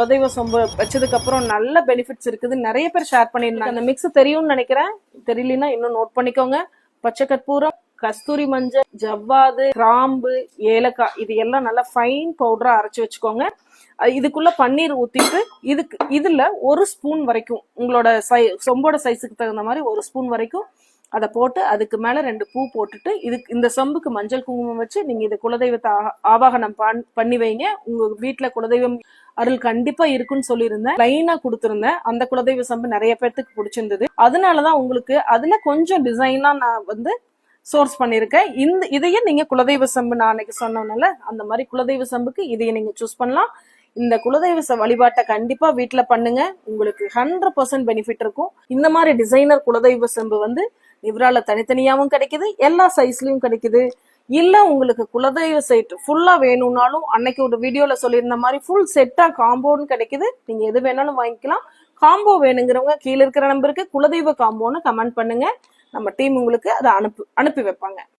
குலதெய்வ சொம்பு வச்சதுக்கு அப்புறம் நல்ல பெனிஃபிட்ஸ் இருக்குது. நிறைய பேர் ஷேர் பண்ணிருந்தாங்க. அந்த மிக்ஸ் தெரியும்னு நினைக்கிறேன். தெரியலனா இன்னும் நோட் பண்ணிக்கோங்க. பச்சை கற்பூரம், கஸ்தூரி மஞ்சள், ஜவ்வாது, கிராம்பு, ஏலக்காய் இது எல்லாம் நல்லா ஃபைன் பவுடரா அரைச்சு வச்சுக்கோங்க. இதுக்குள்ள பன்னீர் ஊத்திட்டு இதுல 1 ஸ்பூன் வரைக்கும் உங்களோட சொம்போட சைஸுக்கு தகுந்த மாதிரி 1 ஸ்பூன் வரைக்கும் அதை போட்டு அதுக்கு மேல 2 பூ போட்டுட்டு இந்த சொம்புக்கு மஞ்சள் குங்குமம் வச்சு நீங்க இதை குலதெய்வத்தை ஆவாகனம் பண்ணி வைங்க. உங்க வீட்டுல குலதெய்வம் அருள் கண்டிப்பா இருக்குன்னு சொல்லியிருந்தேன். லைனா கொடுத்திருந்தேன். அந்த குலதெய்வ சம்பு நிறைய பேர்த்துக்கு பிடிச்சிருந்தது. அதனாலதான் உங்களுக்கு அதுல கொஞ்சம் டிசைனா நான் சோர்ஸ் பண்ணிருக்கேன். இதையே நீங்க குலதெய்வ சம்பு நான் அன்னைக்கு சொன்னோம்னால அந்த மாதிரி குலதெய்வ சம்புக்கு இதையை நீங்க சூஸ் பண்ணலாம். இந்த குலதெய்வ வழிபாட்டை கண்டிப்பா வீட்டுல பண்ணுங்க. உங்களுக்கு 100% பெனிஃபிட் இருக்கும். இந்த மாதிரி டிசைனர் குலதெய்வ செம்பு நிவ்ரால தனித்தனியாவும் கிடைக்குது, எல்லா சைஸ்லயும் கிடைக்குது. இல்ல உங்களுக்கு குலதெய்வ செட் ஃபுல்லா வேணும்னாலும் அன்னைக்கு ஒரு வீடியோல சொல்லியிருந்த மாதிரி ஃபுல் செட்டா காம்போன்னு கிடைக்குது. நீங்க எது வேணாலும் வாங்கிக்கலாம். காம்போ வேணுங்கிறவங்க கீழே இருக்கிற நம்பருக்கு குலதெய்வ காம்போன்னு கமெண்ட் பண்ணுங்க. நம்ம டீம் உங்களுக்கு அதை அனுப்பி வைப்பாங்க.